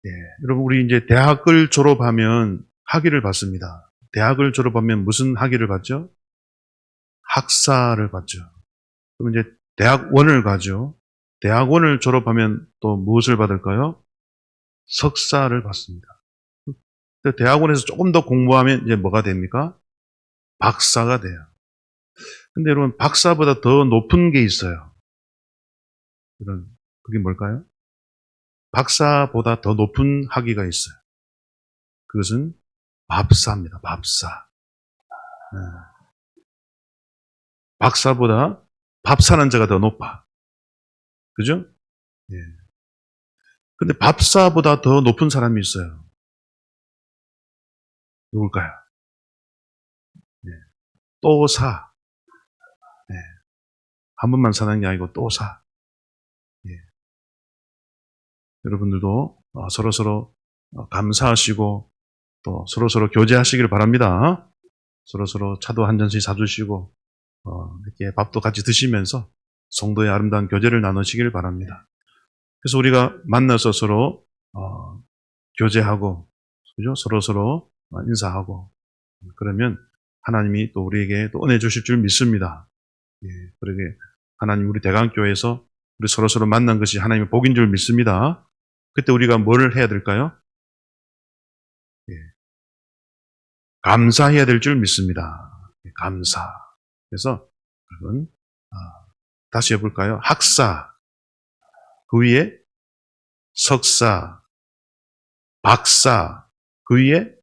예, 여러분, 우리 이제 대학을 졸업하면 학위를 받습니다. 대학을 졸업하면 무슨 학위를 받죠? 학사를 받죠. 그럼 이제 대학원을 가죠. 대학원을 졸업하면 또 무엇을 받을까요? 석사를 받습니다. 대학원에서 조금 더 공부하면 이제 뭐가 됩니까? 박사가 돼요. 근데 여러분, 박사보다 더 높은 게 있어요. 그게 뭘까요? 박사보다 더 높은 학위가 있어요. 그것은 밥사입니다. 밥사. 박사보다 밥 사는 자가 더 높아. 그죠? 예. 근데 밥사보다 더 높은 사람이 있어요. 누굴까요? 예. 또사. 예. 한 번만 사는 게 아니고 또사. 예. 여러분들도 서로서로 감사하시고 또 서로서로 교제하시기를 바랍니다. 서로서로 차도 한 잔씩 사주시고 이렇게 밥도 같이 드시면서 성도의 아름다운 교제를 나누시기를 바랍니다. 그래서 우리가 만나서 서로 교제하고, 그죠? 서로서로 인사하고, 그러면 하나님이 또 우리에게 또 은혜 주실 줄 믿습니다. 예, 그러게 하나님 우리 대강교회에서 우리 서로서로 만난 것이 하나님의 복인 줄 믿습니다. 그때 우리가 뭘 해야 될까요? 예, 감사해야 될 줄 믿습니다. 예, 감사. 그래서 여러분 다시 해볼까요? 학사, 그 위에 석사, 박사, 그 위에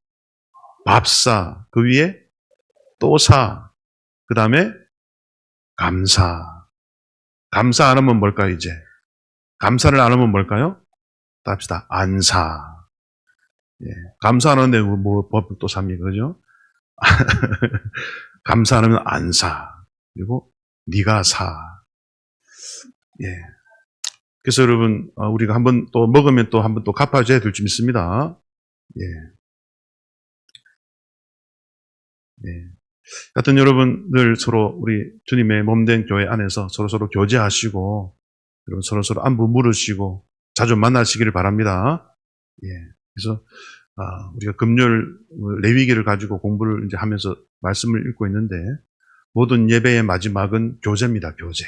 밥사, 그 위에 또사, 그 다음에 감사. 감사 안 하면 뭘까요, 이제? 감사를 안 하면 뭘까요? 또 합시다. 안사. 예, 감사 안 하는데 법 또 삽니까, 그죠? 감사 안 하면 안사. 그리고 네가 사. 예. 그래서 여러분, 우리가 한번 또 먹으면 또 한번 또 갚아줘야 될 줄 믿습니다. 예. 예. 하여튼 여러분 늘 서로 우리 주님의 몸된 교회 안에서 서로서로 교제하시고, 여러분 서로서로 안부 물으시고, 자주 만나시기를 바랍니다. 예. 그래서, 우리가 금요일 레위기를 가지고 공부를 이제 하면서 말씀을 읽고 있는데, 모든 예배의 마지막은 교제입니다, 교제.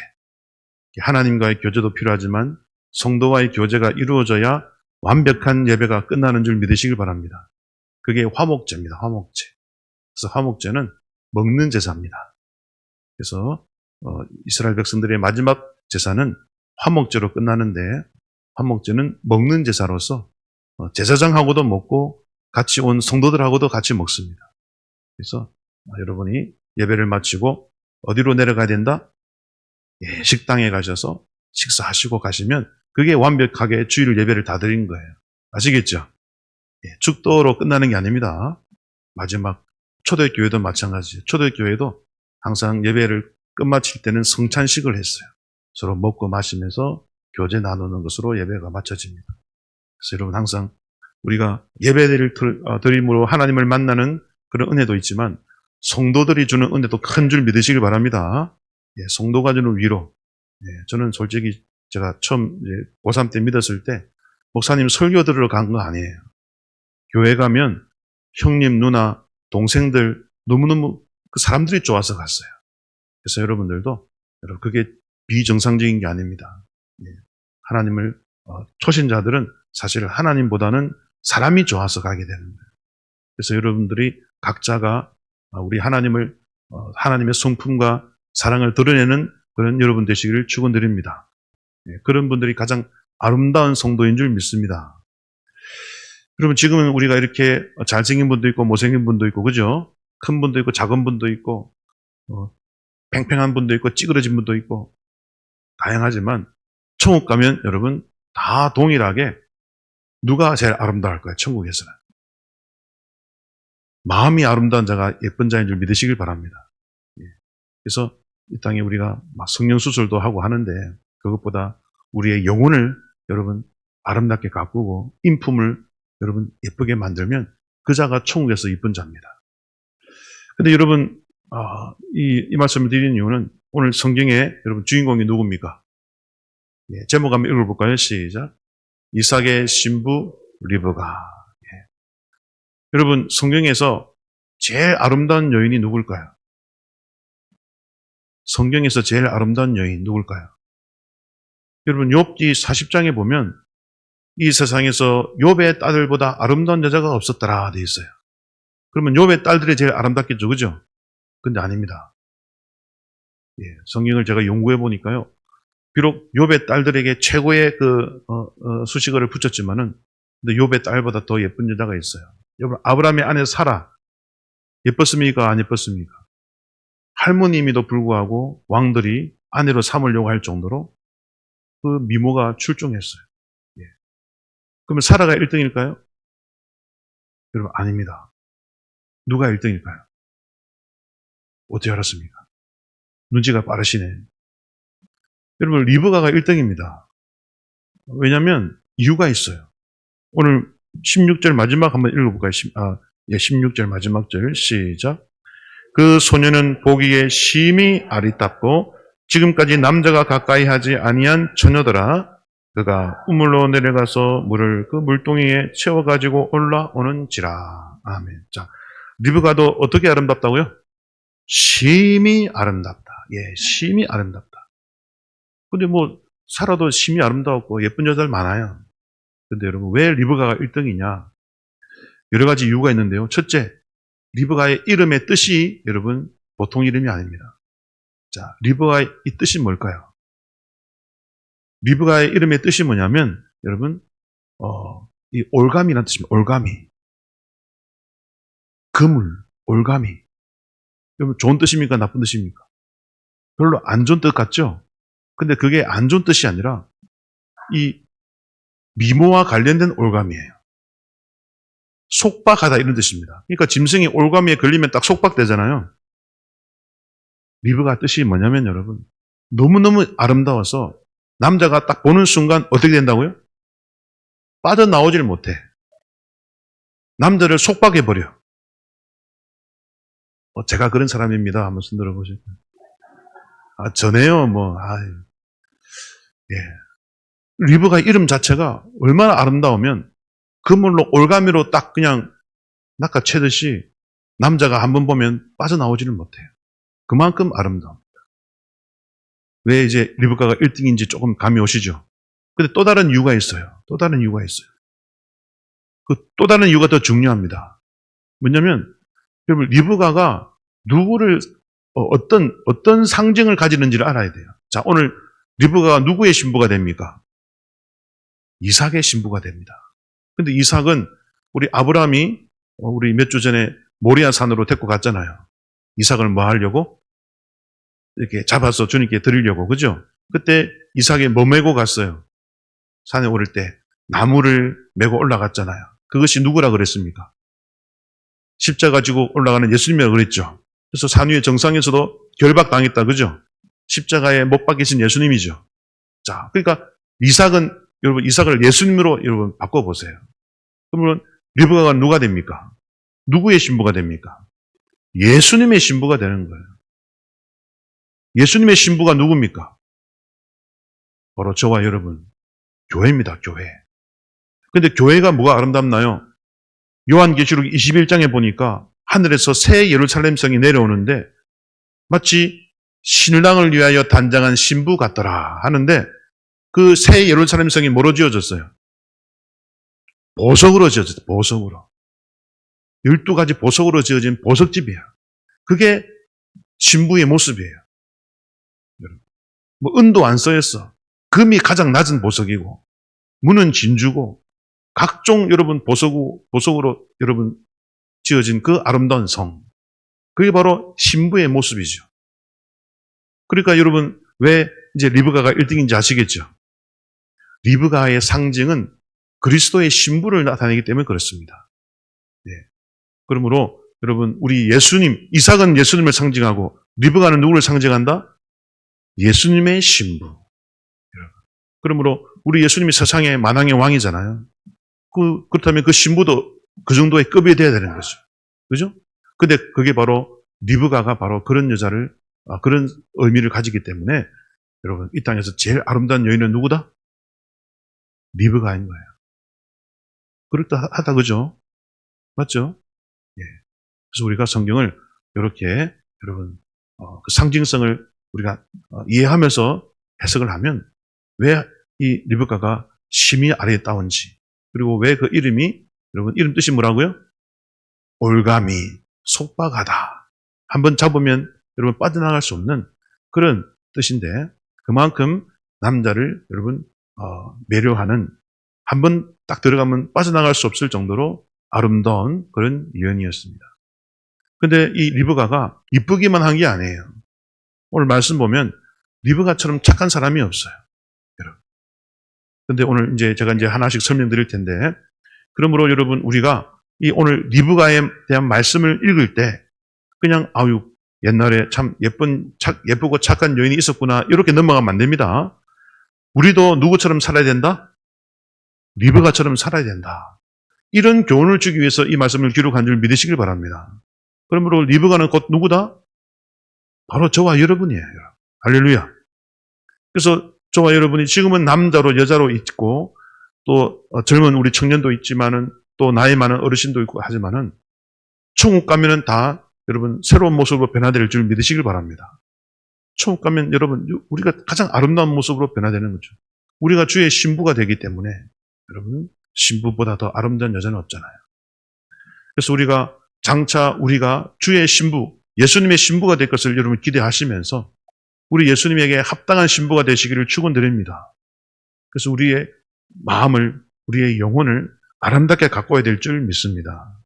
하나님과의 교제도 필요하지만, 성도와의 교제가 이루어져야 완벽한 예배가 끝나는 줄 믿으시길 바랍니다. 그게 화목제입니다, 화목제. 그래서 화목제는 먹는 제사입니다. 그래서 이스라엘 백성들의 마지막 제사는 화목제로 끝나는데, 화목제는 먹는 제사로서 제사장하고도 먹고 같이 온 성도들하고도 같이 먹습니다. 그래서 여러분이 예배를 마치고 어디로 내려가야 된다? 예, 식당에 가셔서 식사하시고 가시면 그게 완벽하게 주일 예배를 다 드린 거예요. 아시겠죠? 예, 축도로 끝나는 게 아닙니다. 마지막 초대교회도 마찬가지예요. 초대교회도 항상 예배를 끝마칠 때는 성찬식을 했어요. 서로 먹고 마시면서 교제 나누는 것으로 예배가 마쳐집니다. 그래서 여러분 항상 우리가 예배를 드림으로 하나님을 만나는 그런 은혜도 있지만 성도들이 주는 은혜도 큰 줄 믿으시길 바랍니다. 예, 성도가 주는 위로. 예, 저는 솔직히 제가 처음 고3 때 믿었을 때 목사님 설교 들으러 간 거 아니에요. 교회 가면 형님, 누나, 동생들 너무너무 그 사람들이 좋아서 갔어요. 그래서 여러분들도 그게 비정상적인 게 아닙니다. 예, 하나님을 초신자들은 사실 하나님보다는 사람이 좋아서 가게 되는 거예요. 그래서 여러분들이 각자가 우리 하나님을 하나님의 성품과 사랑을 드러내는 그런 여러분 되시기를 축원드립니다. 예, 그런 분들이 가장 아름다운 성도인 줄 믿습니다. 그러면 지금은 우리가 이렇게 잘생긴 분도 있고 못생긴 분도 있고, 그죠? 큰 분도 있고 작은 분도 있고 팽팽한 분도 있고 찌그러진 분도 있고 다양하지만 천국 가면 여러분 다 동일하게 누가 제일 아름다울 거예요? 천국에서는 마음이 아름다운 자가 예쁜 자인 줄 믿으시길 바랍니다. 예. 그래서 이 땅에 우리가 막 성령수술도 하고 하는데 그것보다 우리의 영혼을 여러분 아름답게 가꾸고 인품을 여러분 예쁘게 만들면 그 자가 천국에서 이쁜 자입니다. 근데 여러분 이 말씀을 드리는 이유는 오늘 성경에 여러분 주인공이 누굽니까? 예, 제목 한번 읽어볼까요? 시작. 이삭의 신부 리브가. 예. 여러분, 성경에서 제일 아름다운 여인이 누굴까요? 성경에서 제일 아름다운 여인 누굴까요? 여러분, 욥기 40장에 보면 이 세상에서 욥의 딸들보다 아름다운 여자가 없었더라 돼 있어요. 그러면 욥의 딸들이 제일 아름답겠죠, 그죠? 근데 아닙니다. 예, 성경을 제가 연구해 보니까요. 비록 욥의 딸들에게 최고의 수식어를 붙였지만은, 근데 욥의 딸보다 더 예쁜 여자가 있어요. 여러분, 아브라함의 아내 사라 예뻤습니까? 안 예뻤습니까? 할머님에도 불구하고 왕들이 아내로 삼으려고 할 정도로 그 미모가 출중했어요. 예. 그러면 사라가 1등일까요? 여러분, 아닙니다. 누가 1등일까요? 어떻게 알았습니까? 눈치가 빠르시네. 여러분, 리브가가 1등입니다. 왜냐하면 이유가 있어요. 오늘 16절 마지막 한번 읽어볼까요? 16절 마지막 절 시작. 그 소녀는 보기에 심히 아리답고 지금까지 남자가 가까이 하지 아니한 처녀더라. 그가 우물로 내려가서 물을 그 물동이에 채워가지고 올라오는지라. 아멘. 자, 리브가도 어떻게 아름답다고요? 심히 아름답다. 예, 심히 아름답다. 근데 뭐 살아도 심히 아름다웠고 예쁜 여자들 많아요. 근데 여러분, 왜 리브가가 1등이냐? 여러 가지 이유가 있는데요. 첫째, 리브가의 이름의 뜻이 여러분 보통 이름이 아닙니다. 자, 리브가의 이 뜻이 뭘까요? 리브가의 이름의 뜻이 뭐냐면 여러분 이 올가미라는 뜻입니다. 올가미. 그물, 올가미. 여러분, 좋은 뜻입니까? 나쁜 뜻입니까? 별로 안 좋은 뜻 같죠? 근데 그게 안 좋은 뜻이 아니라 이 미모와 관련된 올가미예요. 속박하다 이런 뜻입니다. 그러니까 짐승이 올가미에 걸리면 딱 속박되잖아요. 리브가 뜻이 뭐냐면 여러분, 너무너무 아름다워서 남자가 딱 보는 순간 어떻게 된다고요? 빠져나오질 못해. 남자를 속박해버려. 제가 그런 사람입니다. 한번 손 들어보세요. 전에요, 예. 리브가 이름 자체가 얼마나 아름다우면 그물로 올가미로 딱 그냥 낚아채듯이 남자가 한번 보면 빠져나오지를 못해요. 그만큼 아름다웁니다. 왜 이제 리브가가 1등인지 조금 감이 오시죠? 근데 또 다른 이유가 있어요. 또 다른 이유가 있어요. 그 또 다른 이유가 더 중요합니다. 뭐냐면 여러분, 리브가가 누구를 어떤 상징을 가지는지를 알아야 돼요. 자, 오늘 리브가가 누구의 신부가 됩니까? 이삭의 신부가 됩니다. 근데 이삭은 우리 아브라함이 우리 몇 주 전에 모리아 산으로 데리고 갔잖아요. 이삭을 뭐 하려고? 이렇게 잡아서 주님께 드리려고, 그죠? 그때 이삭이 뭐 메고 갔어요? 산에 오를 때 나무를 메고 올라갔잖아요. 그것이 누구라 그랬습니까? 십자가 지고 올라가는 예수님이라고 그랬죠. 그래서 산 위의 정상에서도 결박당했다, 그죠? 십자가에 못 박히신 예수님이죠. 자, 그러니까 여러분, 이삭을 예수님으로 여러분 바꿔보세요. 그러면 리브가가 누가 됩니까? 누구의 신부가 됩니까? 예수님의 신부가 되는 거예요. 예수님의 신부가 누굽니까? 바로 저와 여러분, 교회입니다, 교회. 근데 교회가 뭐가 아름답나요? 요한계시록 21장에 보니까 하늘에서 새 예루살렘 성이 내려오는데 마치 신랑을 위하여 단장한 신부 같더라 하는데 그 새 예루살렘 성이 뭐로 지어졌어요? 보석으로 지어졌어요. 보석으로. 12가지 보석으로 지어진 보석집이야. 그게 신부의 모습이에요. 뭐 은도 안 써였어. 금이 가장 낮은 보석이고 문은 진주고 각종 여러분 보석으로 여러분 지어진 그 아름다운 성. 그게 바로 신부의 모습이죠. 그러니까 여러분 왜 이제 리브가가 1등인지 아시겠죠? 리브가의 상징은 그리스도의 신부를 나타내기 때문에 그렇습니다. 네. 그러므로 여러분 우리 예수님, 이삭은 예수님을 상징하고 리브가는 누구를 상징한다? 예수님의 신부. 그러므로 우리 예수님이 세상의 만왕의 왕이잖아요. 그렇다면 그 신부도 그 정도의 급이 돼야 되는 거죠. 그죠? 근데 그게 바로 리브가가 바로 그런 여자를 그런 의미를 가지기 때문에 여러분 이 땅에서 제일 아름다운 여인은 누구다? 리브가인 거예요. 그렇다, 그죠? 맞죠? 예. 그래서 우리가 성경을 이렇게 여러분, 그 상징성을 우리가 이해하면서 해석을 하면 왜 이 리브가가 심히 아래에 따온지, 그리고 왜 그 이름이, 여러분, 이름 뜻이 뭐라고요? 올가미, 속박하다. 한번 잡으면 여러분 빠져나갈 수 없는 그런 뜻인데, 그만큼 남자를 여러분 매료하는, 한번 딱 들어가면 빠져나갈 수 없을 정도로 아름다운 그런 여인이었습니다. 근데 이 리브가가 이쁘기만 한 게 아니에요. 오늘 말씀 보면 리브가처럼 착한 사람이 없어요. 여러분. 근데 오늘 제가 하나씩 설명드릴 텐데, 그러므로 여러분, 우리가 이 오늘 리브가에 대한 말씀을 읽을 때 그냥 아유, 옛날에 참 예쁘고 착한 여인이 있었구나, 이렇게 넘어가면 안 됩니다. 우리도 누구처럼 살아야 된다? 리브가처럼 살아야 된다. 이런 교훈을 주기 위해서 이 말씀을 기록한 줄 믿으시길 바랍니다. 그러므로 리브가는 곧 누구다? 바로 저와 여러분이에요. 할렐루야. 그래서 저와 여러분이 지금은 남자로 여자로 있고, 또 젊은 우리 청년도 있지만은, 또 나이 많은 어르신도 있고 하지만은, 천국 가면은 다 여러분 새로운 모습으로 변화될 줄 믿으시길 바랍니다. 천국 가면 여러분 우리가 가장 아름다운 모습으로 변화되는 거죠. 우리가 주의 신부가 되기 때문에 여러분, 신부보다 더 아름다운 여자는 없잖아요. 그래서 우리가 장차 우리가 주의 신부, 예수님의 신부가 될 것을 여러분 기대하시면서 우리 예수님에게 합당한 신부가 되시기를 축원드립니다. 그래서 우리의 마음을, 우리의 영혼을 아름답게 가꿔야 될 줄 믿습니다.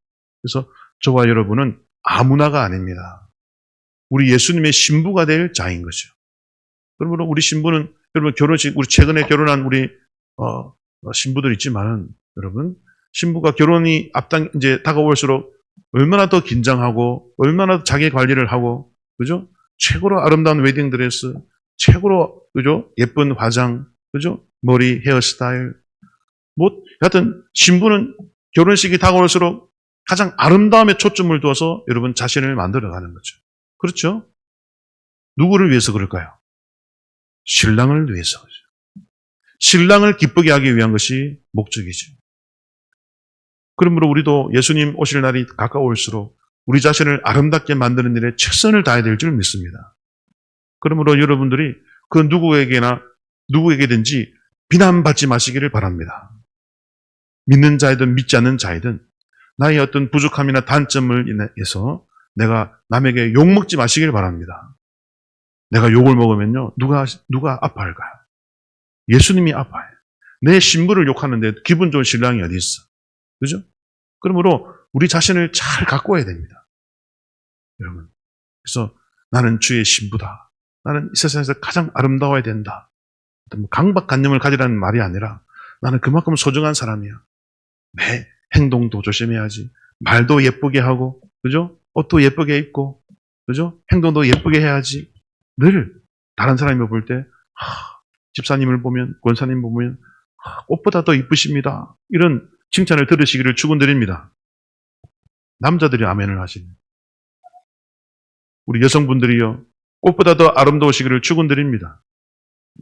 그래서 저와 여러분은 아무나가 아닙니다. 우리 예수님의 신부가 될 자인 거죠. 그러므로 우리 신부는 여러분 결혼식, 우리 최근에 결혼한 우리 신부들 있지만은, 여러분 신부가 결혼이 다가올수록 얼마나 더 긴장하고 얼마나 더 자기 관리를 하고, 그죠? 최고로 아름다운 웨딩드레스, 최고로, 그죠? 예쁜 화장, 그죠? 머리, 헤어스타일. 하여튼 신부는 결혼식이 다가올수록 가장 아름다움에 초점을 두어서 여러분 자신을 만들어가는 거죠. 그렇죠? 누구를 위해서 그럴까요? 신랑을 위해서. 신랑을 기쁘게 하기 위한 것이 목적이죠. 그러므로 우리도 예수님 오실 날이 가까울수록 우리 자신을 아름답게 만드는 일에 최선을 다해야 될 줄 믿습니다. 그러므로 여러분들이 그 누구에게든지 비난받지 마시기를 바랍니다. 믿는 자이든 믿지 않는 자이든 나의 어떤 부족함이나 단점을 인해서 내가 남에게 욕먹지 마시길 바랍니다. 내가 욕을 먹으면요, 누가 아파할까요? 예수님이 아파해요. 내 신부를 욕하는데 기분 좋은 신랑이 어디 있어? 그죠? 그러므로 우리 자신을 잘 가꿔야 됩니다. 여러분. 그래서 나는 주의 신부다. 나는 이 세상에서 가장 아름다워야 된다. 강박관념을 가지라는 말이 아니라 나는 그만큼 소중한 사람이야. 매 행동도 조심해야지. 말도 예쁘게 하고, 그죠? 옷도 예쁘게 입고, 그죠? 행동도 예쁘게 해야지. 늘 다른 사람이 볼 때, 집사님을 보면, 권사님 보면, 꽃보다 더 이쁘십니다. 이런 칭찬을 들으시기를 축원드립니다. 남자들이 아멘을 하시네. 우리 여성분들이요, 꽃보다 더 아름다우시기를 축원드립니다.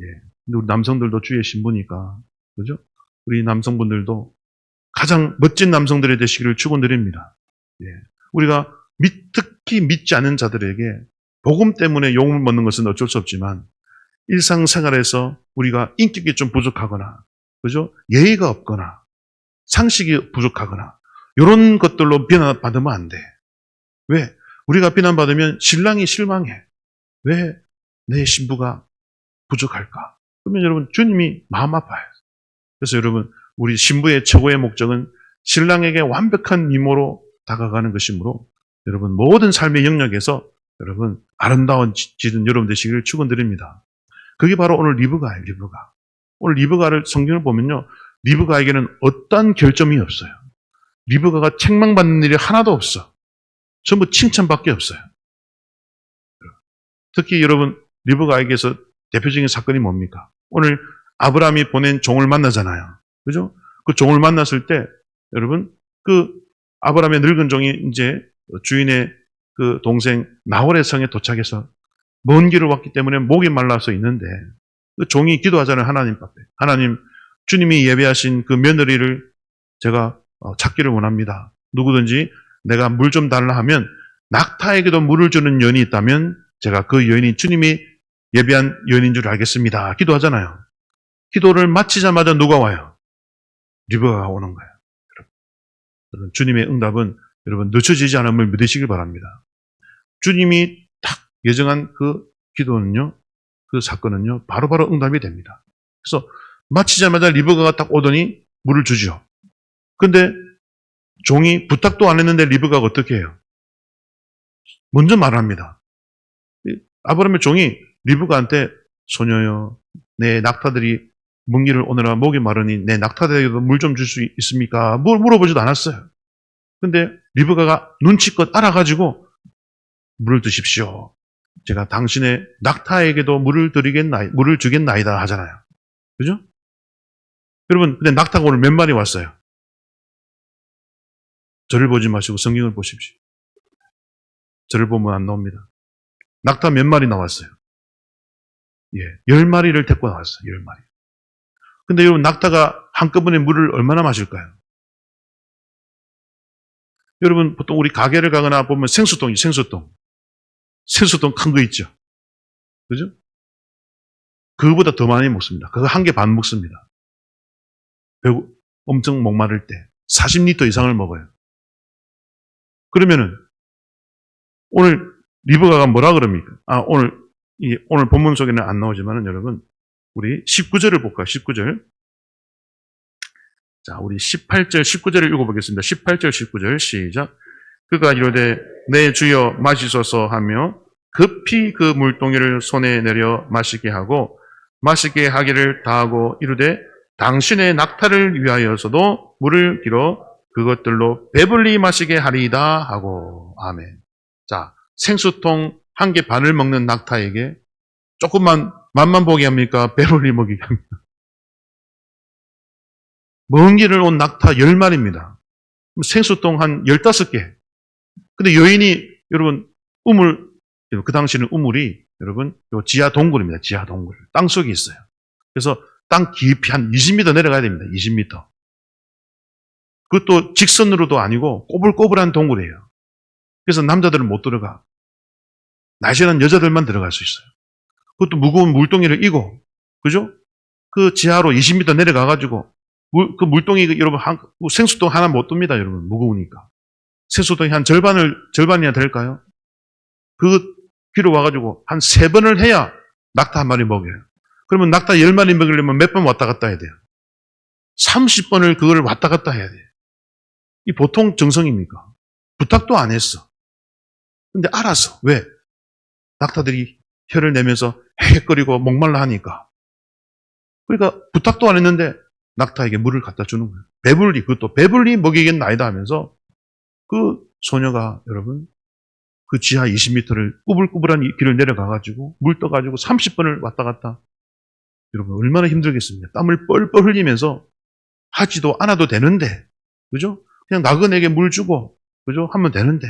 예. 근데 우리 남성들도 주의 신부니까, 그죠? 우리 남성분들도 가장 멋진 남성들이 되시기를 축원드립니다. 예. 우리가 특히 믿지 않는 자들에게 복음 때문에 욕을 먹는 것은 어쩔 수 없지만, 일상생활에서 우리가 인격이 좀 부족하거나, 그죠? 예의가 없거나, 상식이 부족하거나, 이런 것들로 비난받으면 안 돼. 왜? 우리가 비난받으면 신랑이 실망해. 왜 내 신부가 부족할까? 그러면 여러분, 주님이 마음 아파요. 그래서 여러분, 우리 신부의 최고의 목적은 신랑에게 완벽한 미모로 다가가는 것이므로, 여러분, 모든 삶의 영역에서 여러분, 아름다운 지든 여러분 되시기를 축원드립니다. 그게 바로 오늘 리브가예요, 리브가. 오늘 리브가를 성경을 보면요, 리브가에게는 어떤 결점이 없어요. 리브가가 책망받는 일이 하나도 없어. 전부 칭찬밖에 없어요. 특히 여러분, 리브가에게서 대표적인 사건이 뭡니까? 오늘 아브라함이 보낸 종을 만나잖아요. 그죠? 그 종을 만났을 때, 여러분, 그 아브라함의 늙은 종이 이제 주인의 그 동생 나홀의 성에 도착해서 먼 길을 왔기 때문에 목이 말라서 있는데, 그 종이 기도하잖아요, 하나님 앞에. 하나님, 주님이 예배하신 그 며느리를 제가 찾기를 원합니다. 누구든지 내가 물 좀 달라 하면 낙타에게도 물을 주는 여인이 있다면 제가 그 여인이 주님이 예비한 여인인 줄 알겠습니다. 기도하잖아요. 기도를 마치자마자 누가 와요? 리브가가 오는 거예요. 여러분, 주님의 응답은 여러분 늦춰지지 않음을 믿으시길 바랍니다. 주님이 딱 예정한 그 기도는요, 그 사건은요, 바로바로 응답이 됩니다. 그래서 마치자마자 리브가가 딱 오더니 물을 주죠. 근데 종이 부탁도 안 했는데 리브가가 어떻게 해요? 먼저 말합니다. 아브라함의 종이 리브가한테 소녀여, 내 낙타들이 뭉기를 오느라 목이 마르니 내 낙타들에게도 물 좀 줄 수 있습니까? 물어보지도 않았어요. 근데 리브가가 눈치껏 알아가지고 물을 드십시오. 제가 당신의 낙타에게도 물을 주겠나이다 하잖아요. 그죠? 여러분, 근데 낙타가 오늘 몇 마리 왔어요? 저를 보지 마시고 성경을 보십시오. 저를 보면 안 나옵니다. 낙타 몇 마리 나왔어요? 10마리를 데리고 나왔어요. 10마리. 근데 여러분, 낙타가 한꺼번에 물을 얼마나 마실까요? 여러분, 보통 우리 가게를 가거나 보면 생수통이 생수통 큰 거 있죠. 그죠? 그거보다 더 많이 먹습니다. 그거 한 개 반 먹습니다. 엄청 목마를 때 40리터 이상을 먹어요. 그러면은 오늘 리브가가 뭐라 그럽니까? 오늘 본문 속에는 안 나오지만은 여러분, 우리 19절을 볼까요? 19절. 자, 우리 18절, 19절을 읽어보겠습니다. 18절, 19절 시작. 그가 이르되 내 주여 마시소서 하며 급히 그 물동이를 손에 내려 마시게 하고 마시게 하기를 다하고 이르되 당신의 낙타를 위하여서도 물을 길어 그것들로 배불리 마시게 하리이다 하고. 아멘. 자, 생수통 한 개 반을 먹는 낙타에게 조금만 맛만 보게 합니까? 배불리 먹이게 합니까? 먼 길을 온 낙타 10마리입니다. 생수통 한 15개. 근데 여인이, 여러분, 그 당시는 우물이, 여러분, 지하 동굴입니다. 지하 동굴. 땅 속에 있어요. 그래서 땅 깊이 한 20m 내려가야 됩니다. 20m. 그것도 직선으로도 아니고 꼬불꼬불한 동굴이에요. 그래서 남자들은 못 들어가. 날씬한 여자들만 들어갈 수 있어요. 그것도 무거운 물동이를 이고, 그죠? 그 지하로 20m 내려가가지고, 그 물동이, 여러분, 생수통 하나 못 듭니다, 여러분. 무거우니까. 생수통이 한 절반이나 될까요? 그 귀로 와가지고 한 3번을 해야 낙타 한 마리 먹여요. 그러면 낙타 10마리 먹이려면 몇 번 왔다 갔다 해야 돼요? 30번을 그걸 왔다 갔다 해야 돼요. 이 보통 정성입니까? 부탁도 안 했어. 근데 알아서. 왜? 낙타들이 혀를 내면서 헤헤거리고 목말라 하니까. 그러니까 부탁도 안 했는데 낙타에게 물을 갖다 주는 거예요. 그것도 배불리 먹이겠나이다 하면서 그 소녀가 여러분 그 지하 20m를 꾸불꾸불한 길을 내려가가지고 물 떠가지고 30번을 왔다 갔다. 여러분 얼마나 힘들겠습니까? 땀을 뻘뻘 흘리면서 하지도 않아도 되는데, 그죠? 그냥 나그네에게 물 주고, 그죠? 하면 되는데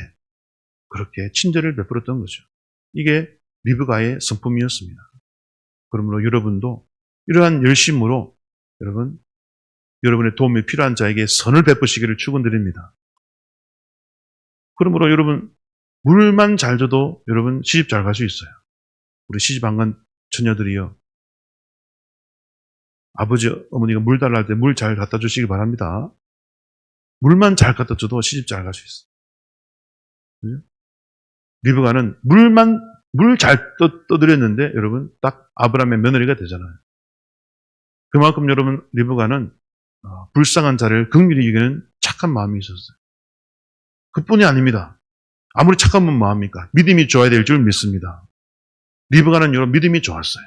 그렇게 친절을 베풀었던 거죠. 이게 리브가의 성품이었습니다. 그러므로 여러분도 이러한 열심으로 여러분의 도움이 필요한 자에게 선을 베푸시기를 축원드립니다. 그러므로 여러분 물만 잘 줘도 여러분 시집 잘 갈 수 있어요. 우리 시집 안 간 처녀들이요. 아버지, 어머니가 물 달라 할 때 물 잘 갖다 주시기 바랍니다. 물만 잘 갖다 줘도 시집 잘 갈 수 있어요. 그죠? 리브가는 물 잘 떠드렸는데 여러분 딱 아브라함의 며느리가 되잖아요. 그만큼 여러분 리브가는 불쌍한 자를 긍휼히 여기는 착한 마음이 있었어요. 그뿐이 아닙니다. 아무리 착한 분 마음입니까? 믿음이 좋아야 될 줄 믿습니다. 리브가는 여러분 믿음이 좋았어요.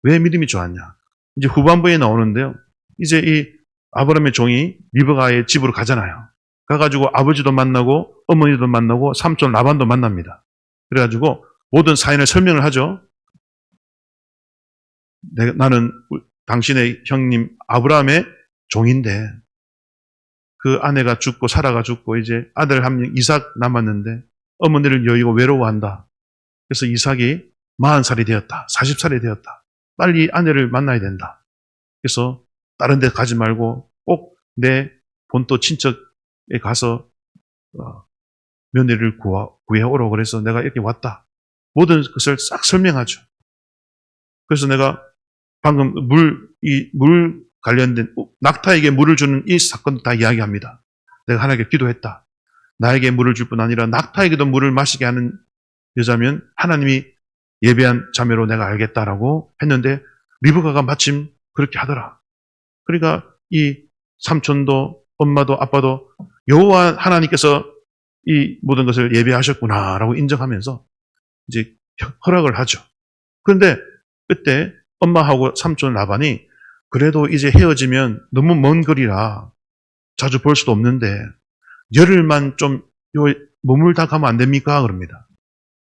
왜 믿음이 좋았냐? 이제 후반부에 나오는데요. 이제 이 아브라함의 종이 리브가의 집으로 가잖아요. 가가지고 아버지도 만나고 어머니도 만나고 삼촌 라반도 만납니다. 그래가지고 모든 사연을 설명을 하죠. 나는 당신의 형님 아브라함의 종인데 그 아내가 죽고 사라가 죽고 이제 아들 한 명 이삭 남았는데 어머니를 여의고 외로워한다. 그래서 이삭이 40살이 되었다. 40살이 되었다. 빨리 아내를 만나야 된다. 그래서 다른 데 가지 말고 꼭 내 본토 친척에 가서 며느리를 구해오라고 그래서 내가 이렇게 왔다. 모든 것을 싹 설명하죠. 그래서 내가 방금 물 관련된 낙타에게 물을 주는 이 사건도 다 이야기합니다. 내가 하나님께 기도했다. 나에게 물을 줄 뿐 아니라 낙타에게도 물을 마시게 하는 여자면 하나님이 예배한 자매로 내가 알겠다라고 했는데 리브가가 마침 그렇게 하더라. 그러니까 이 삼촌도 엄마도 아빠도 여호와 하나님께서 이 모든 것을 예배하셨구나라고 인정하면서 이제 허락을 하죠. 그런데 그때 엄마하고 삼촌 라반이 그래도 이제 헤어지면 너무 먼 거리라 자주 볼 수도 없는데 열흘만 좀 머물다 가면 안 됩니까? 그럽니다.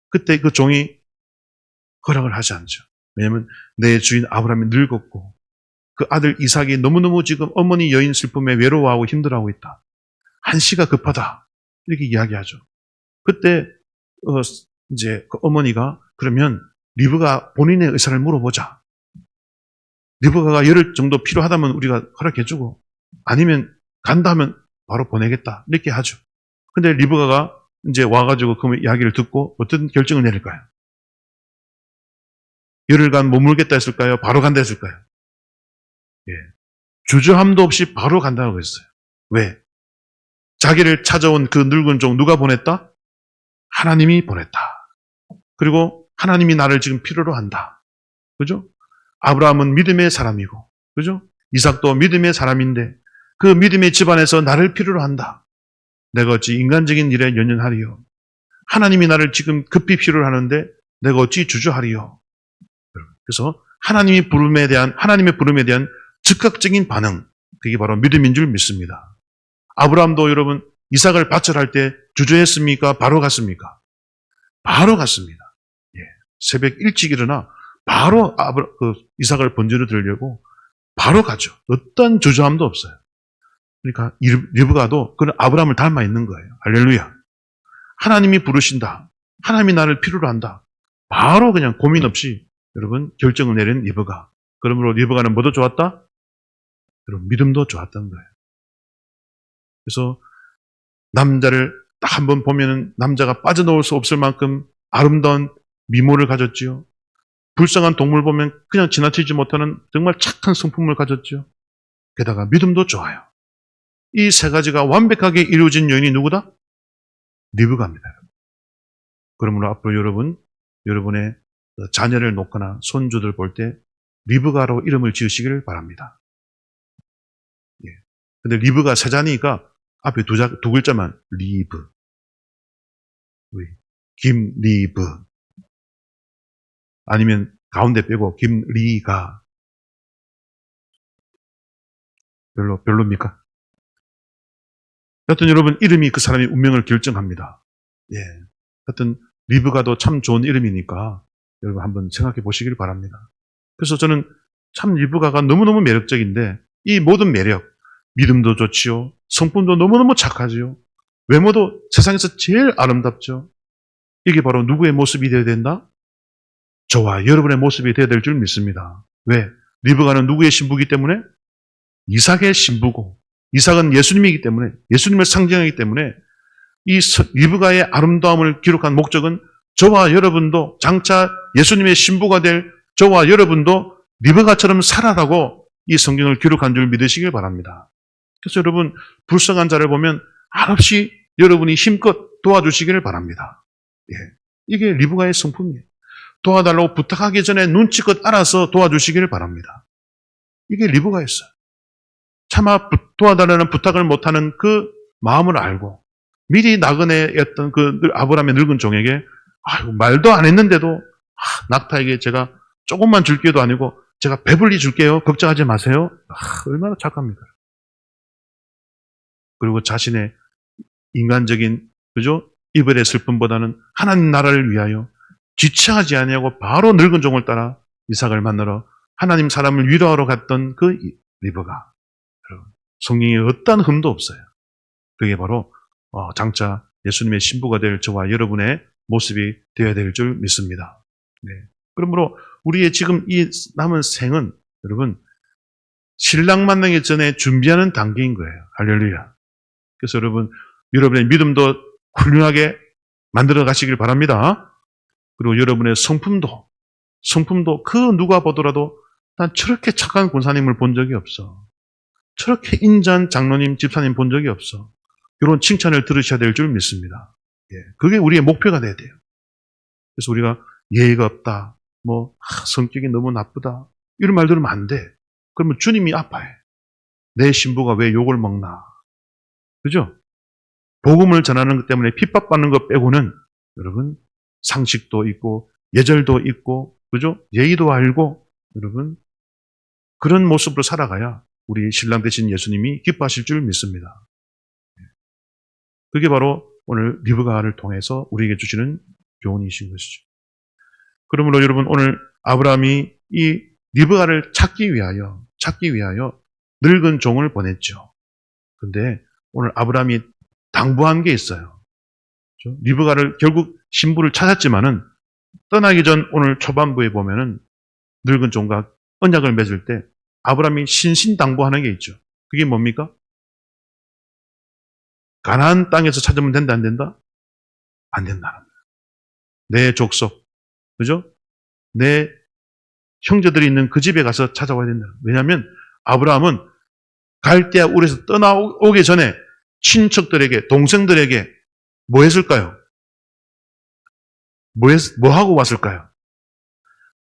그때 그 종이 허락을 하지 않죠. 왜냐하면 내 주인 아브라함이 늙었고 그 아들 이삭이 너무너무 지금 어머니 여인 슬픔에 외로워하고 힘들어하고 있다. 한시가 급하다. 이렇게 이야기하죠. 그때 이제 그 어머니가 그러면 리브가 본인의 의사를 물어보자. 리브가가 열흘 정도 필요하다면 우리가 허락해주고 아니면 간다면 바로 보내겠다. 이렇게 하죠. 근데 리브가가 이제 와가지고 그 이야기를 듣고 어떤 결정을 내릴까요? 열흘간 머물겠다 했을까요? 바로 간다 했을까요? 예. 주저함도 없이 바로 간다고 했어요. 왜? 자기를 찾아온 그 늙은 종 누가 보냈다? 하나님이 보냈다. 그리고 하나님이 나를 지금 필요로 한다. 그죠? 아브라함은 믿음의 사람이고, 그죠? 이삭도 믿음의 사람인데 그 믿음의 집안에서 나를 필요로 한다. 내가 어찌 인간적인 일에 연연하리요. 하나님이 나를 지금 급히 필요로 하는데 내가 어찌 주저하리요. 그래서 하나님의 부름에 대한 즉각적인 반응, 그게 바로 믿음인 줄 믿습니다. 아브라함도 여러분 이삭을 바쳐할 때 주저했습니까? 바로 갔습니까? 바로 갔습니다. 예. 새벽 일찍 일어나 바로 이삭을 번제로 드리려고 바로 가죠. 어떤 주저함도 없어요. 그러니까 리브가도 그런 아브라함을 닮아 있는 거예요. 할렐루야. 하나님이 부르신다. 하나님이 나를 필요로 한다. 바로 그냥 고민 없이 여러분 결정을 내린 리브가. 그러므로 리브가는 뭐도 좋았다? 여러분 믿음도 좋았던 거예요. 그래서 남자를 딱 한번 보면은 남자가 빠져나올 수 없을 만큼 아름다운 미모를 가졌지요. 불쌍한 동물 보면 그냥 지나치지 못하는 정말 착한 성품을 가졌죠. 게다가 믿음도 좋아요. 이 세 가지가 완벽하게 이루어진 여인이 누구다? 리브가입니다. 그러므로 앞으로 여러분의 자녀를 놓거나 손주들 볼 때 리브가로 이름을 지으시기를 바랍니다. 예. 근데 리브가 세 자니까 앞에 두 글자만 리브. 김리브. 아니면 가운데 빼고 김리가. 별로입니까? 하여튼 여러분 이름이 그 사람의 운명을 결정합니다. 예. 하여튼 리브가도 참 좋은 이름이니까 여러분 한번 생각해 보시길 바랍니다. 그래서 저는 참 리브가가 너무너무 매력적인데 이 모든 매력, 믿음도 좋지요. 성품도 너무너무 착하지요. 외모도 세상에서 제일 아름답죠. 이게 바로 누구의 모습이 되어야 된다? 저와 여러분의 모습이 되어야 될 줄 믿습니다. 왜? 리브가는 누구의 신부이기 때문에? 이삭의 신부고 이삭은 예수님이기 때문에 예수님을 상징하기 때문에 이 리브가의 아름다움을 기록한 목적은 저와 여러분도 장차 예수님의 신부가 될 저와 여러분도 리브가처럼 살아라고 이 성경을 기록한 줄 믿으시길 바랍니다. 그래서 여러분 불쌍한 자를 보면 한없이 여러분이 힘껏 도와주시기를 바랍니다. 예. 이게 리브가의 성품이에요. 도와달라고 부탁하기 전에 눈치껏 알아서 도와주시기를 바랍니다. 이게 리브가였어요. 차마 도와달라는 부탁을 못하는 그 마음을 알고 미리 나그네였던 그 아브라함의 늙은 종에게 말도 안 했는데도 낙타에게 제가 조금만 줄 게도 아니고 제가 배불리 줄게요. 걱정하지 마세요. 얼마나 착합니까? 그리고 자신의 인간적인 그죠? 이별의 슬픔보다는 하나님 나라를 위하여 지체하지 아니하고 바로 늙은 종을 따라 이삭을 만나러 하나님 사람을 위로하러 갔던 그 리브가 성경에 어떠한 흠도 없어요. 그게 바로 장차 예수님의 신부가 될 저와 여러분의 모습이 되어야 될 줄 믿습니다. 네. 그러므로 우리의 지금 이 남은 생은 여러분 신랑 만나기 전에 준비하는 단계인 거예요. 할렐루야. 그래서 여러분의 믿음도 훌륭하게 만들어 가시길 바랍니다. 그리고 여러분의 성품도 그 누가 보더라도 난 저렇게 착한 권사님을 본 적이 없어. 저렇게 인자한 장로님, 집사님 본 적이 없어. 이런 칭찬을 들으셔야 될 줄 믿습니다. 예, 그게 우리의 목표가 돼야 돼요. 그래서 우리가 예의가 없다, 성격이 너무 나쁘다, 이런 말 들으면 안 돼. 그러면 주님이 아파해. 내 신부가 왜 욕을 먹나. 그죠? 복음을 전하는 것 때문에 핍박받는 것 빼고는 여러분 상식도 있고 예절도 있고 그죠? 예의도 알고 여러분 그런 모습으로 살아가야 우리 신랑 되신 예수님이 기뻐하실 줄 믿습니다. 그게 바로 오늘 리브가를 통해서 우리에게 주시는 교훈이신 것이죠. 그러므로 여러분 오늘 아브라함이 이 리브가를 찾기 위하여 늙은 종을 보냈죠. 근데 오늘 아브라함이 당부한 게 있어요. 리브가를 결국 신부를 찾았지만은 떠나기 전 오늘 초반부에 보면은 늙은 종과 언약을 맺을 때 아브라함이 신신당부하는 게 있죠. 그게 뭡니까? 가나안 땅에서 찾으면 된다, 안 된다? 안 된다는 거예요. 내 족속, 그죠? 내 형제들이 있는 그 집에 가서 찾아와야 된다. 왜냐하면 아브라함은 갈대아 울에서 떠나오기 전에 친척들에게, 동생들에게 뭐 했을까요? 뭐 하고 왔을까요?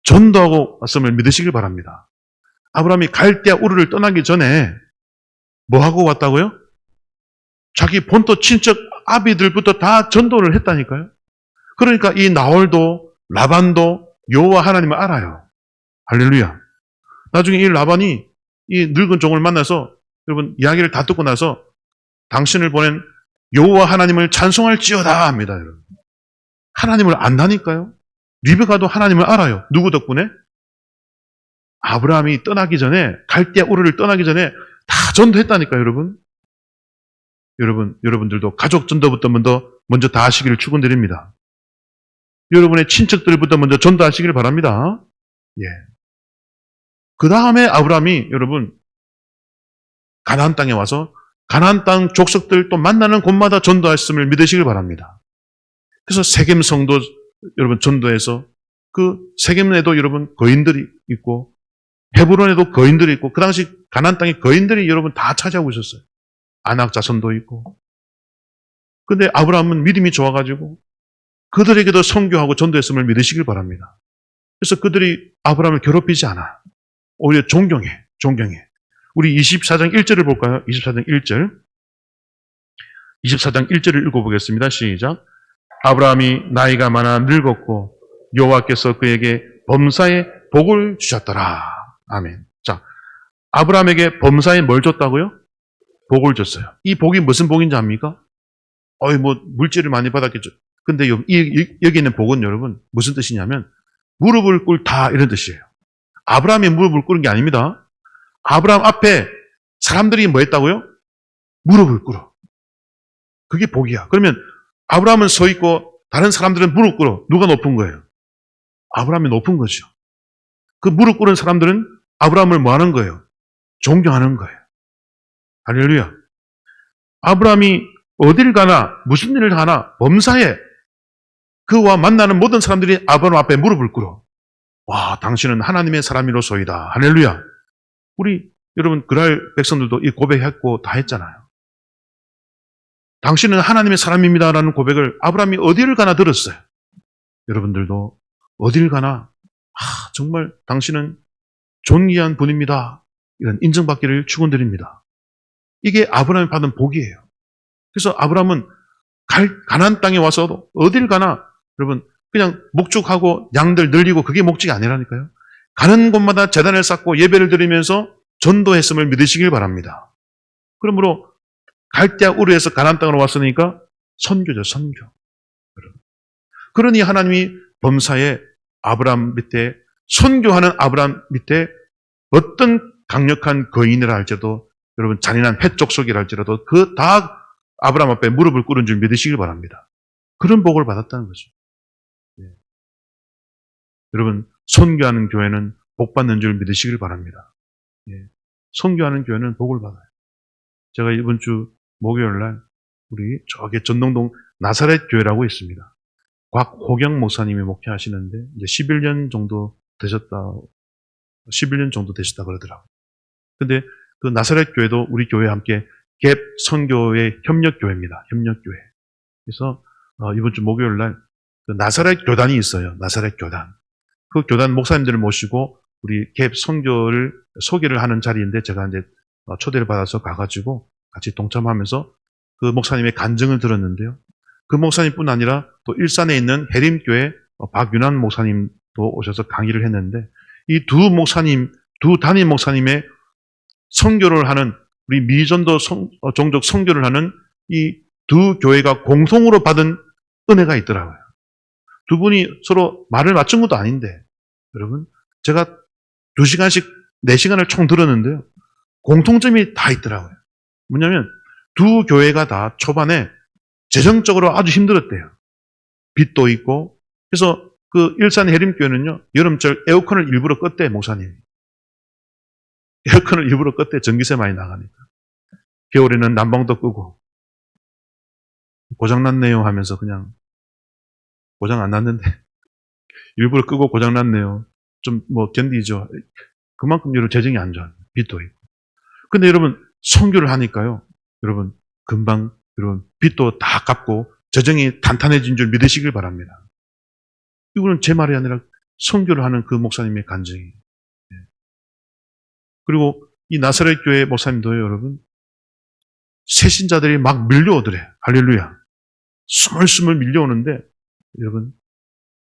전도하고 왔음을 믿으시길 바랍니다. 아브라함이 갈대아 우르를 떠나기 전에 뭐 하고 왔다고요? 자기 본토 친척 아비들부터 다 전도를 했다니까요. 그러니까 이 나홀도 라반도 여호와 하나님을 알아요. 할렐루야. 나중에 이 라반이 이 늙은 종을 만나서 여러분 이야기를 다 듣고 나서 당신을 보낸 여호와 하나님을 찬송할지어다 합니다. 여러분. 하나님을 안다니까요. 리브가도 하나님을 알아요. 누구 덕분에? 아브라함이 떠나기 전에 갈대아 우르를 떠나기 전에 다 전도했다니까요. 여러분들도 가족 전도부터 먼저 다 하시기를 축원드립니다. 여러분의 친척들부터 먼저 전도하시기를 바랍니다. 예. 그 다음에 아브라함이 여러분 가나안 땅에 와서 가나안 땅 족속들 또 만나는 곳마다 전도했음을 믿으시길 바랍니다. 그래서 세겜 성도 여러분 전도해서 그 세겜에도 여러분 거인들이 있고 헤브론에도 거인들이 있고 그 당시 가나안 땅에 거인들이 여러분 다 차지하고 있었어요. 아낙 자손도 있고. 근데 아브라함은 믿음이 좋아가지고 그들에게도 선교하고 전도했음을 믿으시길 바랍니다. 그래서 그들이 아브라함을 괴롭히지 않아. 오히려 존경해. 우리 24장 1절을 볼까요? 24장 1절. 24장 1절을 읽어보겠습니다. 시작. 아브라함이 나이가 많아 늙었고 여호와께서 그에게 범사에 복을 주셨더라. 아멘. 자, 아브라함에게 범사에 뭘 줬다고요? 복을 줬어요. 이 복이 무슨 복인지 압니까? 물질을 많이 받았겠죠. 근데 여기 있는 복은 여러분 무슨 뜻이냐면 무릎을 꿇다 이런 뜻이에요. 아브라함이 무릎을 꿇은 게 아닙니다. 아브라함 앞에 사람들이 뭐 했다고요? 무릎을 꿇어. 그게 복이야. 그러면 아브라함은 서 있고 다른 사람들은 무릎 꿇어. 누가 높은 거예요? 아브라함이 높은 거죠. 그 무릎 꿇은 사람들은 아브라함을 뭐 하는 거예요? 존경하는 거예요. 할렐루야. 아브라함이 어딜 가나 무슨 일을 하나 범사에 그와 만나는 모든 사람들이 아브라함 앞에 무릎을 꿇어. 와, 당신은 하나님의 사람이로소이다. 할렐루야. 우리 여러분 그랄 백성들도 이 고백했고 다 했잖아요. 당신은 하나님의 사람입니다라는 고백을 아브라함이 어디를 가나 들었어요. 여러분들도 어딜 가나 정말 당신은 존귀한 분입니다. 이런 인정받기를 축원드립니다. 이게 아브라함이 받은 복이에요. 그래서 아브라함은 가나안 땅에 와서도 어딜 가나 여러분 그냥 목축하고 양들 늘리고 그게 목적이 아니라니까요. 가는 곳마다 제단을 쌓고 예배를 드리면서 전도했음을 믿으시길 바랍니다. 그러므로 갈대아 우르에서 가나안 땅으로 왔으니까 선교죠, 선교. 그러니 하나님이 범사에 아브라함 밑에 선교하는 아브라함 밑에 어떤 강력한 거인이라 할지라도 여러분 잔인한 헷족속이라 할지라도 그 다 아브라함 앞에 무릎을 꿇은 줄 믿으시길 바랍니다. 그런 복을 받았다는 거죠. 예. 여러분 선교하는 교회는 복 받는 줄 믿으시길 바랍니다. 예. 선교하는 교회는 복을 받아요. 제가 이번 주 목요일 날 우리 저기 전동동 나사렛 교회라고 있습니다. 곽호경 목사님이 목회하시는데 이제 11년 정도 되셨다고 그러더라고요. 근데 그 나사렛 교회도 우리 교회와 함께 갭 선교의 협력교회입니다. 협력교회. 그래서 이번 주 목요일 날 그 나사렛 교단이 있어요. 나사렛 교단. 그 교단 목사님들을 모시고 우리 갭 선교를 소개를 하는 자리인데 제가 이제 초대를 받아서 가가지고 같이 동참하면서 그 목사님의 간증을 들었는데요. 그 목사님뿐 아니라 또 일산에 있는 해림교회 박윤환 목사님도 오셔서 강의를 했는데 이 두 담임 목사님의 선교를 하는 우리 미전도 종족 선교를 하는 이 두 교회가 공통으로 받은 은혜가 있더라고요. 두 분이 서로 말을 맞춘 것도 아닌데 여러분 제가 2시간씩 4시간을 총 들었는데요. 공통점이 다 있더라고요. 뭐냐면 두 교회가 다 초반에 재정적으로 아주 힘들었대요. 빚도 있고. 그래서 그 일산 해림교회는요. 여름철 에어컨을 일부러 껐대 목사님이. 에어컨을 일부러 껐대. 전기세 많이 나가니까. 겨울에는 난방도 끄고. 고장났네요 하면서 그냥 고장 안 났는데 일부러 끄고 고장났네요. 좀 뭐 견디죠. 그만큼 여러분 재정이 안 좋아요. 빚도 있고. 근데 여러분 선교를 하니까요. 여러분 금방 여러분 빚도 다 갚고 재정이 탄탄해진 줄 믿으시길 바랍니다. 이거는 제 말이 아니라 선교를 하는 그 목사님의 간증이에요. 그리고 이 나사렛 교회 목사님도요, 여러분 새신자들이 막 밀려오더래. 할렐루야. 스물스물 밀려오는데 여러분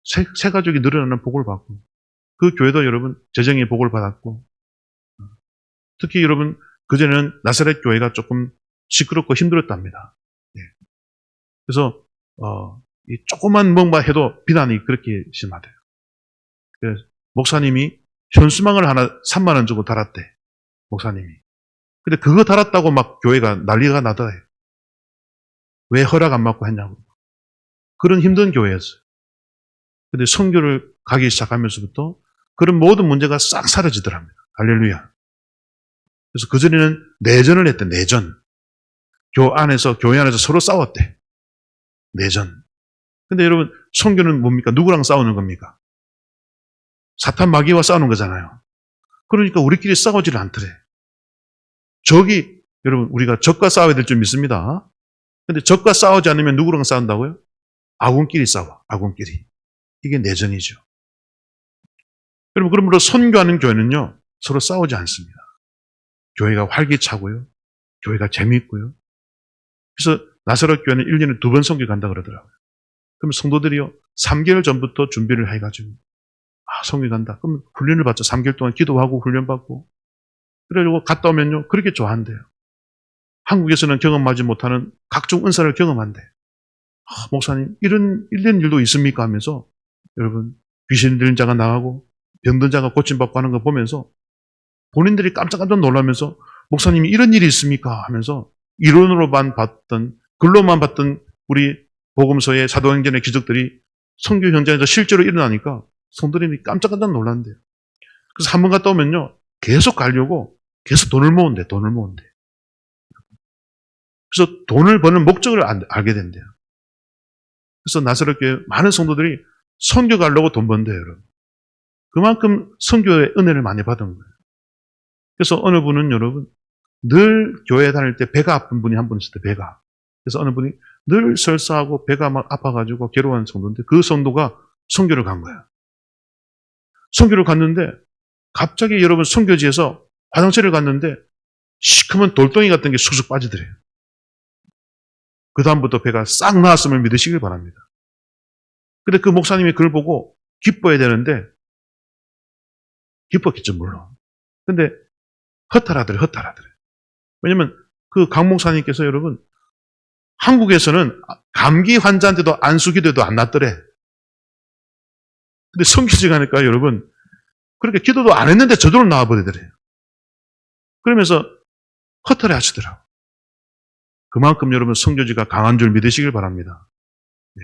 새 가족이 늘어나는 복을 받고 그 교회도 여러분 재정의 복을 받았고 특히 여러분 그전에는 나사렛 교회가 조금 시끄럽고 힘들었답니다. 그래서 이 조그만 뭔가 해도 비난이 그렇게 심하대요. 그래서 목사님이 현수막을 하나 3만 원 주고 달았대. 목사님이. 근데 그거 달았다고 막 교회가 난리가 나더래요. 왜 허락 안 받고 했냐고. 그런 힘든 교회였어요. 근데 선교를 가기 시작하면서부터 그런 모든 문제가 싹 사라지더랍니다. 할렐루야. 그래서 그전에는 내전을 했대. 내전. 교회 안에서 서로 싸웠대. 내전. 근데 여러분 선교는 뭡니까? 누구랑 싸우는 겁니까? 사탄 마귀와 싸우는 거잖아요. 그러니까 우리끼리 싸우지를 않더래. 여러분 우리가 적과 싸워야 될 줄 믿습니다. 근데 적과 싸우지 않으면 누구랑 싸운다고요? 아군끼리 싸워. 아군끼리. 이게 내전이죠. 여러분 그러므로 선교하는 교회는요. 서로 싸우지 않습니다. 교회가 활기차고요. 교회가 재미있고요. 그래서 나사렛 교회는 1년에 2번 선교 간다 그러더라고요. 그럼 성도들이요. 3개월 전부터 준비를 해가지고 선교 간다. 그럼 훈련을 받죠. 3개월 동안 기도하고 훈련받고. 그래가지고 갔다 오면요. 그렇게 좋아한대요. 한국에서는 경험하지 못하는 각종 은사를 경험한대. 목사님 이런 일도 있습니까? 하면서 여러분 귀신 들린 자가 나가고 병든 자가 고침받고 하는 거 보면서 본인들이 깜짝깜짝 놀라면서 목사님이 이런 일이 있습니까? 하면서 이론으로만 봤던 글로만 봤던 우리 복음서의 사도행전의 기적들이 선교 현장에서 실제로 일어나니까 성도들이 깜짝깜짝 놀란대요. 그래서 한 번 갔다 오면요. 계속 가려고 계속 돈을 모은대. 그래서 돈을 버는 목적을 알게 된대요. 그래서 나사렛 교회 많은 성도들이 선교 가려고 돈 번대요, 여러분. 그만큼 선교의 은혜를 많이 받은 거예요. 그래서 어느 분은 여러분 늘 교회 다닐 때 배가 아픈 분이 한 분 있을 때 배가. 그래서 어느 분이 늘 설사하고 배가 막 아파가지고 괴로워하는 성도인데 그 성도가 선교를 간 거야. 선교를 갔는데 갑자기 여러분 선교지에서 화장실을 갔는데 시커먼 돌덩이 같은 게 쑥쑥 빠지더래요. 그 다음부터 배가 싹 나았음을 믿으시길 바랍니다. 근데 그 목사님이 그걸 보고 기뻐해야 되는데 기뻤겠죠 물론. 근데 허탈하더래. 왜냐면 그 강 목사님께서 여러분 한국에서는 감기 환자한테도 안수기도도 안 낫더래. 근데 선교지 가니까 여러분 그렇게 기도도 안 했는데 저절로 나와버리더래요. 그러면서 허탈해 하시더라고요. 그만큼 여러분 선교지가 강한 줄 믿으시길 바랍니다. 네.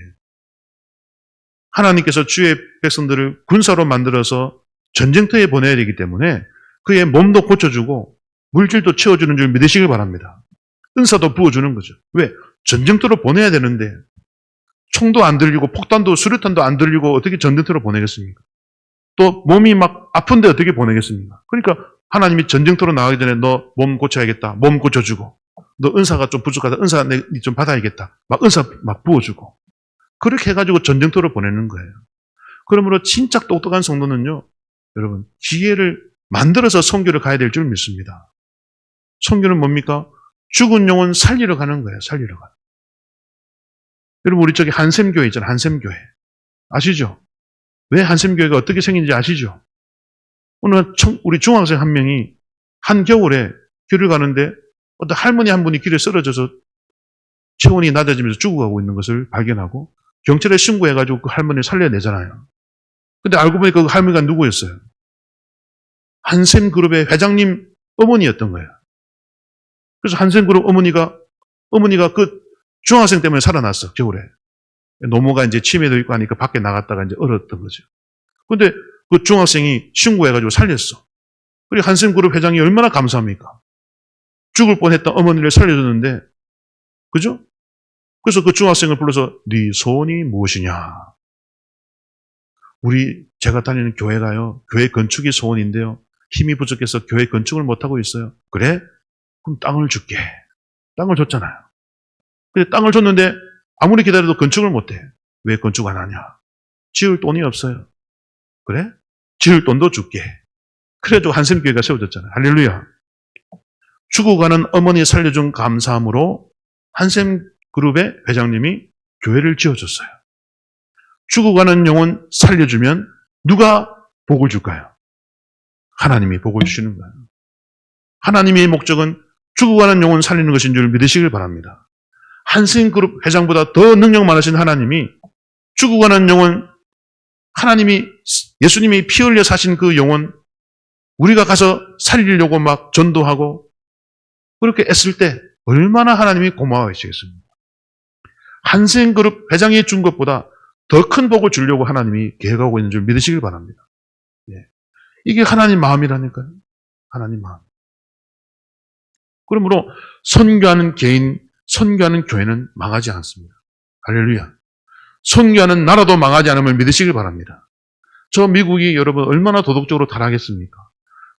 하나님께서 주의 백성들을 군사로 만들어서 전쟁터에 보내야 되기 때문에 그의 몸도 고쳐주고 물질도 채워주는 줄 믿으시길 바랍니다. 은사도 부어주는 거죠. 왜? 전쟁터로 보내야 되는데 총도 안 들리고 폭탄도 수류탄도 안 들리고 어떻게 전쟁터로 보내겠습니까? 또 몸이 막 아픈데 어떻게 보내겠습니까? 그러니까 하나님이 전쟁터로 나가기 전에 너 몸 고쳐야겠다. 몸 고쳐주고 너 은사가 좀 부족하다. 은사 좀 받아야겠다. 막 은사 막 부어주고 그렇게 해가지고 전쟁터로 보내는 거예요. 그러므로 진짜 똑똑한 성도는요. 여러분 기회를 만들어서 선교를 가야 될 줄 믿습니다. 선교는 뭡니까? 죽은 영혼 살리러 가는 거예요. 살리러 가는. 여러분 우리 저기 한샘교회 있잖아요. 한샘교회. 아시죠? 왜 한샘교회가 어떻게 생긴지 아시죠? 오늘 우리 중학생 한 명이 한겨울에 길을 가는데 어떤 할머니 한 분이 길에 쓰러져서 체온이 낮아지면서 죽어가고 있는 것을 발견하고 경찰에 신고해가지고 그 할머니를 살려내잖아요. 근데 알고 보니까 그 할머니가 누구였어요? 한샘그룹의 회장님 어머니였던 거예요. 그래서 한샘그룹 어머니가 그 중학생 때문에 살아났어, 겨울에. 노모가 이제 치매도 있고 하니까 밖에 나갔다가 이제 얼었던 거죠. 근데 그 중학생이 신고해가지고 살렸어. 그리고 한샘그룹 회장이 얼마나 감사합니까? 죽을 뻔했던 어머니를 살려줬는데, 그죠? 그래서 그 중학생을 불러서 네 소원이 무엇이냐? 제가 다니는 교회가요, 교회 건축이 소원인데요. 힘이 부족해서 교회 건축을 못하고 있어요. 그래? 그럼 땅을 줄게. 땅을 줬잖아요. 근데 땅을 줬는데 아무리 기다려도 건축을 못해. 왜 건축 안 하냐? 지을 돈이 없어요. 그래? 지을 돈도 줄게. 그래도 한샘교회가 세워졌잖아요. 할렐루야. 죽어가는 어머니 살려준 감사함으로 한샘그룹의 회장님이 교회를 지어줬어요. 죽어가는 영혼 살려주면 누가 복을 줄까요? 하나님이 복을 주시는 거예요. 하나님의 목적은 죽어가는 영혼 살리는 것인 줄 믿으시길 바랍니다. 한샘그룹 회장보다 더 능력 많으신 하나님이 죽어가는 영혼, 예수님이 피 흘려 사신 그 영혼, 우리가 가서 살리려고 막 전도하고 그렇게 애쓸 때 얼마나 하나님이 고마워하시겠습니까? 한샘그룹 회장이 준 것보다 더 큰 복을 주려고 하나님이 계획하고 있는 줄 믿으시길 바랍니다. 예. 이게 하나님 마음이라니까요. 하나님 마음. 그러므로 선교하는 개인, 선교하는 교회는 망하지 않습니다. 할렐루야. 선교하는 나라도 망하지 않음을 믿으시길 바랍니다. 저 미국이 여러분 얼마나 도덕적으로 타락했습니까?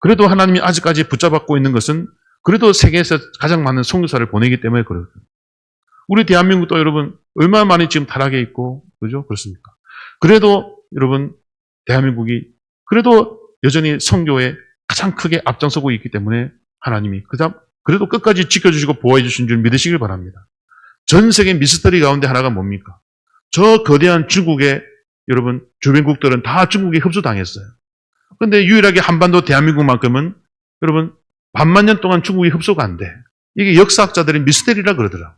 그래도 하나님이 아직까지 붙잡고 있는 것은 그래도 세계에서 가장 많은 선교사를 보내기 때문에 그렇습니다. 우리 대한민국도 여러분 얼마나 많이 지금 타락해 있고 그죠? 그렇습니까? 그래도 여러분 대한민국이 그래도 여전히 선교에 가장 크게 앞장서고 있기 때문에 하나님이 그래도 끝까지 지켜주시고 보호해 주신 줄 믿으시길 바랍니다. 전 세계 미스터리 가운데 하나가 뭡니까? 저 거대한 중국의 여러분 주변국들은 다 중국에 흡수당했어요. 그런데 유일하게 한반도 대한민국만큼은 여러분 반만 년 동안 중국이 흡수가 안 돼. 이게 역사학자들이 미스터리라 그러더라고요.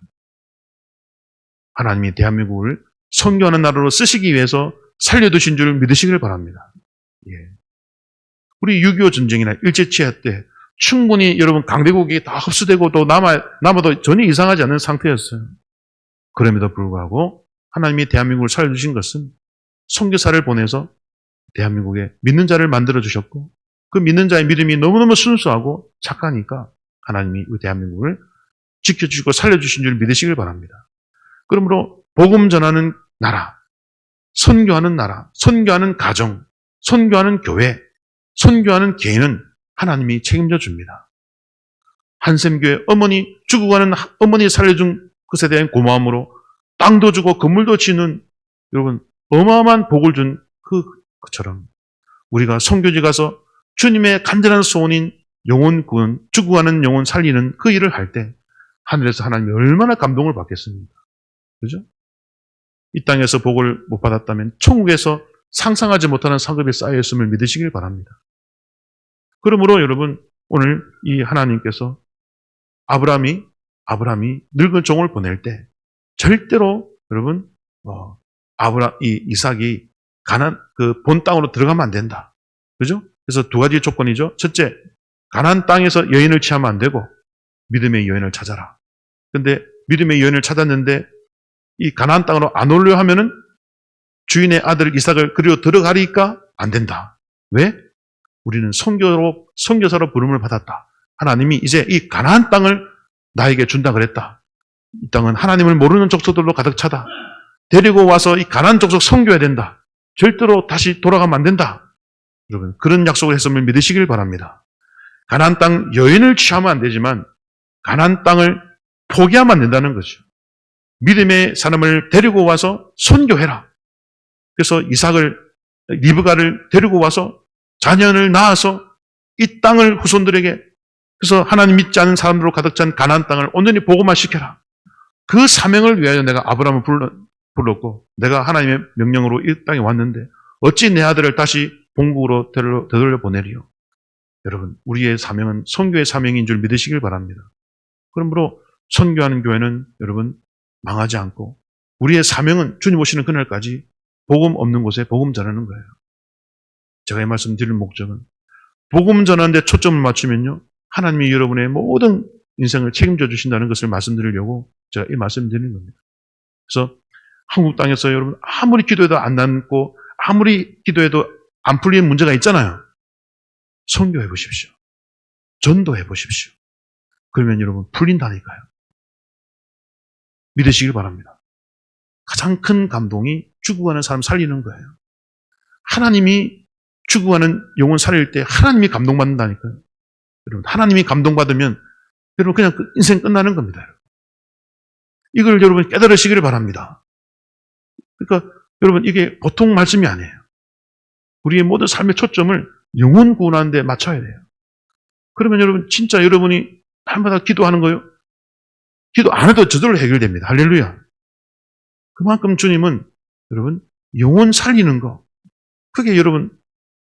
하나님이 대한민국을 선교하는 나라로 쓰시기 위해서 살려두신 줄 믿으시길 바랍니다. 예. 우리 6.25 전쟁이나 일제치하 때 충분히 여러분 강대국이 다 흡수되고 또 남아도 전혀 이상하지 않은 상태였어요. 그럼에도 불구하고 하나님이 대한민국을 살려주신 것은 선교사를 보내서 대한민국에 믿는 자를 만들어 주셨고 그 믿는 자의 믿음이 너무너무 순수하고 착하니까 하나님이 우리 대한민국을 지켜주시고 살려주신 줄 믿으시길 바랍니다. 그러므로 복음 전하는 나라, 선교하는 가정, 선교하는 교회, 선교하는 개인은 하나님이 책임져 줍니다. 한샘교회 죽어가는 어머니 살려준 것에 대한 고마움으로 땅도 주고 건물도 지는 여러분 어마어마한 복을 준 그처럼 우리가 선교지 가서 주님의 간절한 소원인 영혼 구원, 죽어가는 영혼 살리는 그 일을 할 때 하늘에서 하나님이 얼마나 감동을 받겠습니까? 그죠? 이 땅에서 복을 못 받았다면 천국에서 상상하지 못하는 상급이 쌓여있음을 믿으시길 바랍니다. 그러므로 여러분 오늘 이 하나님께서 아브라함이 늙은 종을 보낼 때 절대로 여러분 이삭이 가나안 그 본 땅으로 들어가면 안 된다. 그죠? 그래서 두 가지 조건이죠. 첫째, 가나안 땅에서 여인을 취하면 안 되고 믿음의 여인을 찾아라. 근데 믿음의 여인을 찾았는데 이 가나안 땅으로 안 오려 하면은 주인의 아들 이삭을 그리로 들어가리까 안 된다. 왜? 우리는 선교사로 부름을 받았다. 하나님이 이제 이 가나안 땅을 나에게 준다 그랬다. 이 땅은 하나님을 모르는 족속들로 가득 차다. 데리고 와서 이 가나안 족속 섬겨야 된다. 절대로 다시 돌아가면 안 된다. 여러분, 그런 약속을 했음을 믿으시길 바랍니다. 가나안 땅 여인을 취하면 안 되지만 가나안 땅을 포기하면 안 된다는 거죠. 믿음의 사람을 데리고 와서 선교해라. 그래서 이삭을, 리브가를 데리고 와서 자녀를 낳아서 이 땅을 후손들에게, 그래서 하나님 믿지 않은 사람들로 가득 찬 가나안 땅을 온전히 복음화 시켜라. 그 사명을 위하여 내가 아브라함을 불렀고 내가 하나님의 명령으로 이 땅에 왔는데 어찌 내 아들을 다시 본국으로 되돌려 보내리요. 여러분, 우리의 사명은 선교의 사명인 줄 믿으시길 바랍니다. 그러므로 선교하는 교회는 여러분 망하지 않고 우리의 사명은 주님 오시는 그날까지 복음 없는 곳에 복음 전하는 거예요. 제가 이 말씀 드릴 목적은 복음 전하는 데 초점을 맞추면요, 하나님이 여러분의 모든 인생을 책임져 주신다는 것을 말씀드리려고 제가 이 말씀 드리는 겁니다. 그래서 한국 땅에서 여러분 아무리 기도해도 안 낫고 아무리 기도해도 안 풀리는 문제가 있잖아요. 선교해 보십시오. 전도해 보십시오. 그러면 여러분 풀린다니까요. 믿으시길 바랍니다. 가장 큰 감동이 죽어가는 사람 살리는 거예요. 하나님이 죽어가는 영혼 살릴 때 하나님이 감동받는다니까요. 여러분, 하나님이 감동받으면 여러분 그냥 인생 끝나는 겁니다. 이걸 여러분 깨달으시기를 바랍니다. 그러니까 여러분 이게 보통 말씀이 아니에요. 우리의 모든 삶의 초점을 영혼 구원하는 데 맞춰야 돼요. 그러면 여러분 진짜 여러분이 날마다 기도하는 거요, 기도 안 해도 저절로 해결됩니다. 할렐루야. 그만큼 주님은 여러분 영혼 살리는 거, 그게 여러분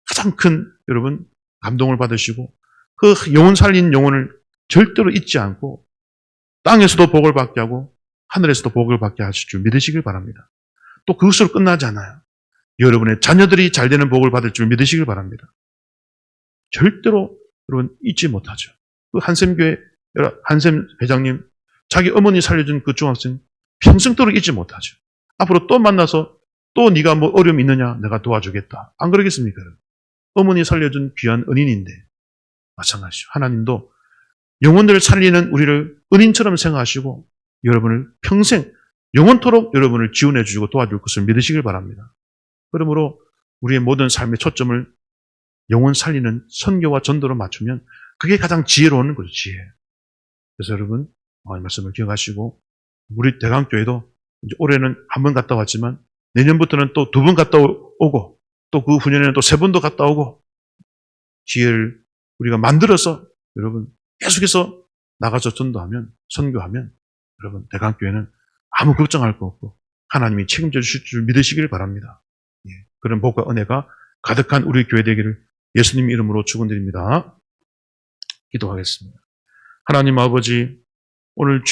가장 큰 여러분 감동을 받으시고 그 영혼 살린 영혼을 절대로 잊지 않고 땅에서도 복을 받게 하고 하늘에서도 복을 받게 하실 줄 믿으시길 바랍니다. 또 그것으로 끝나지 않아요. 여러분의 자녀들이 잘 되는 복을 받을 줄 믿으시길 바랍니다. 절대로 여러분 잊지 못하죠. 그 한샘교회 한샘 회장님, 자기 어머니 살려준 그 중학생 평생도록 잊지 못하죠. 앞으로 또 만나서 또 네가 뭐 어려움이 있느냐, 내가 도와주겠다. 안 그러겠습니까? 어머니 살려준 귀한 은인인데 마찬가지죠. 하나님도 영혼들을 살리는 우리를 은인처럼 생각하시고 여러분을 평생 영원토록 여러분을 지원해 주시고 도와줄 것을 믿으시길 바랍니다. 그러므로 우리의 모든 삶의 초점을 영혼 살리는 선교와 전도로 맞추면 그게 가장 지혜로운 거죠. 지혜. 그래서 여러분 이 말씀을 기억하시고 우리 대강교회도 이제 올해는 한 번 갔다 왔지만 내년부터는 또 2번 갔다 오고 또 그 후년에는 또 3번도 갔다 오고 기회를 우리가 만들어서 여러분 계속해서 나가서 전도하면, 선교하면 여러분 대강교회는 아무 걱정할 거 없고 하나님이 책임져 주실 줄 믿으시길 바랍니다. 예, 그런 복과 은혜가 가득한 우리 교회 되기를 예수님 이름으로 축원드립니다. 기도하겠습니다. 하나님 아버지, 오늘